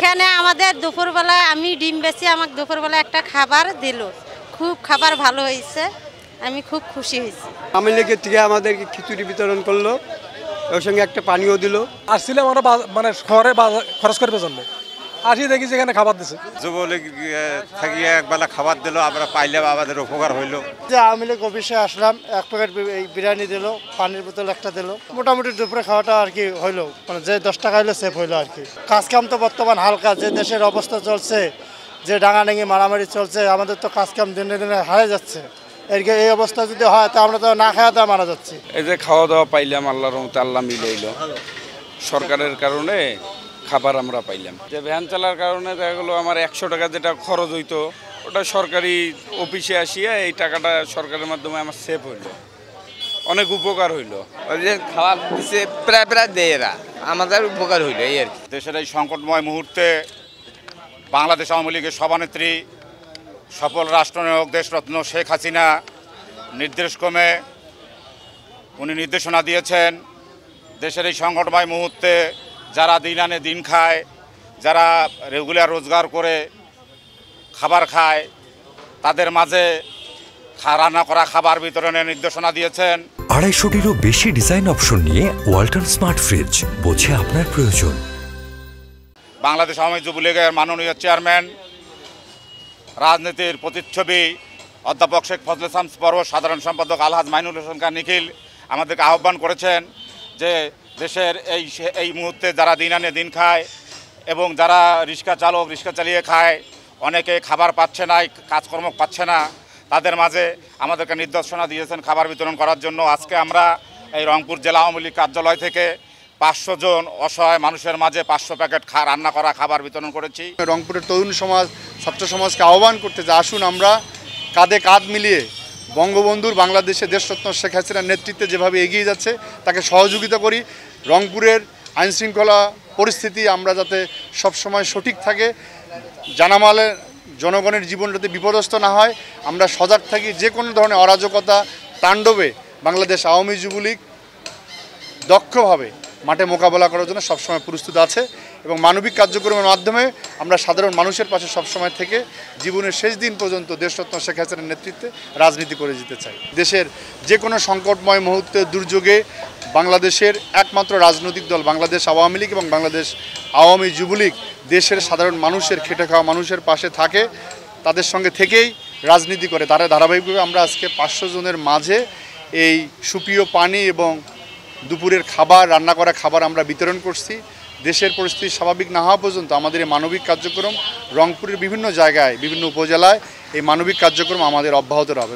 এখানে আমাদের দুপুরবেলায় আমি ডিম বেশি আমাকে দুপুরবেলায় একটা খাবার দিল, খুব খাবার ভালো হয়েছে, আমি খুব খুশি হয়েছি। আওয়ামী লীগের থেকে আমাদেরকে খিচুড়ি বিতরণ করলো, ওর সঙ্গে একটা পানিও দিল। আসছিলাম আমরা মানে শহরে খরচ করবে জন্য, আসি দেখি যেখানে খাবার দিচ্ছে। যুবলীগ থাকিয়ে একবেলা খাবার দিল, আমরা পাইলে আমাদের উপকার হইলো। যে আওয়ামী লীগ অফিসে আসলাম, এক প্যাকেট বিরিয়ানি দিল, পানির বোতল একটা দিল, মোটামুটি দুপুরে খাওয়াটা আর কি হইলো, মানে যে 10 টাকা হইলো সেফ হইলো আর কি। কাজ কাম তো বর্তমান হালকা, যে দেশের অবস্থা চলছে, যে ডাঙাডাঙি মারামারি চলছে, আমাদের তো কাজ কাম দিনে দিনে হারিয়ে যাচ্ছে। এই অবস্থা যদি হয় তো আমরা তো না খাওয়া দাওয়া মারা যাচ্ছি। এই যে খাওয়া দাওয়া পাইলাম, আল্লাহর রহমতে আল্লাহ মিলাইল, সরকারের কারণে খাবার আমরা পাইলাম। যে ভ্যান চালার কারণে দেখা গেলো আমার 100 টাকা যেটা খরচ হইতো, ওটা সরকারি অফিসে আসিয়া এই টাকাটা সরকারের মাধ্যমে আমার সেভ হইলো, অনেক উপকার হইলো। ওই যে খাবার দিচ্ছে প্রায় দেয় এরা, আমাদের উপকার হইলো এই আর কি। দেশের এই সংকটময় মুহূর্তে বাংলাদেশ আওয়ামী লীগের সভানেত্রী, সফল রাষ্ট্রনায়ক দেশরত্ন শেখ হাসিনা নির্দেশক্রমে উনি নির্দেশনা দিয়েছেন, দেশের এই সংকটময় মুহূর্তে যারা দিন আনে দিন খায়, যারা রেগুলার রোজগার করে খাবার খায়, তাদের মাঝে রান্না করা খাবার বিতরণের নির্দেশনা দিয়েছেন। 250-টিরও বেশি ডিজাইন অপশন নিয়ে ওয়ালটন স্মার্ট ফ্রিজ, বোঝে আপনার প্রয়োজন। বাংলাদেশ আওয়ামী যুবলীগের মাননীয় চেয়ারম্যান, রাজনীতির প্রতিচ্ছবি অধ্যাপক শেখ ফজলে শামস পরশ, সাধারণ সম্পাদক আলহাজ মাইনুল হোসেন খান নিখিল আমাদেরকে আহ্বান করেছেন যে দেশের এই মুহূর্তে যারা দিন আনে দিন খায় এবং যারা রিক্সা চালক রিক্সা চালিয়ে খায়, অনেকে খাবার পাচ্ছে না, কাজকর্ম পাচ্ছে না, তাদের মাঝে আমাদেরকে নির্দেশনা দিয়েছেন খাবার বিতরণ করার জন্য। আজকে আমরা এই রংপুর জেলা আওয়ামী লীগ কার্যালয় থেকে 500 জন অসহায় মানুষের মাঝে 500 প্যাকেট রান্না করা খাবার বিতরণ করেছি। রংপুরের তরুণ সমাজ, ছাত্র সমাজকে আহ্বান করতে যে আসুন আমরা কাঁধে কাঁধ মিলিয়ে বঙ্গবন্ধুর বাংলাদেশে দেশরত্ন শেখ হাসিনার নেতৃত্বে যেভাবে এগিয়ে যাচ্ছে তাকে সহযোগিতা করি। রংপুরের আইনশৃঙ্খলা পরিস্থিতি আমরা যাতে সবসময় সঠিক থাকে, জানামালে জনগণের জীবন যাতে বিপদস্ত না হয়, আমরা সজাগ থাকি। যে কোনো ধরনের অরাজকতা তাণ্ডবে বাংলাদেশ আওয়ামী যুবলীগ দক্ষভাবে মাঠে মোকাবেলা করার জন্য সবসময় প্রস্তুত আছে এবং মানবিক কার্যক্রমের মাধ্যমে আমরা সাধারণ মানুষের পাশে সবসময় থেকে জীবনের শেষ দিন পর্যন্ত দেশরত্ন শেখ হাসিনার নেতৃত্বে রাজনীতি করে যেতে চাই। দেশের যে কোনো সংকটময় মুহূর্তে দুর্যোগে বাংলাদেশের একমাত্র রাজনৈতিক দল বাংলাদেশ আওয়ামী লীগ এবং বাংলাদেশ আওয়ামী যুবলীগ দেশের সাধারণ মানুষের, খেটে খাওয়া মানুষের পাশে থাকে, তাদের সঙ্গে থেকেই রাজনীতি করে। তারা ধারাবাহিকভাবে আমরা আজকে 500 জনের মাঝে এই সুপেয় পানি এবং দুপুরের খাবার, রান্না করা খাবার আমরা বিতরণ করছি। দেশের পরিস্থিতি স্বাভাবিক না হওয়া পর্যন্ত আমাদের এই মানবিক কার্যক্রম রংপুরের বিভিন্ন জায়গায়, বিভিন্ন উপজেলায় এই মানবিক কার্যক্রম আমাদের অব্যাহত রবে।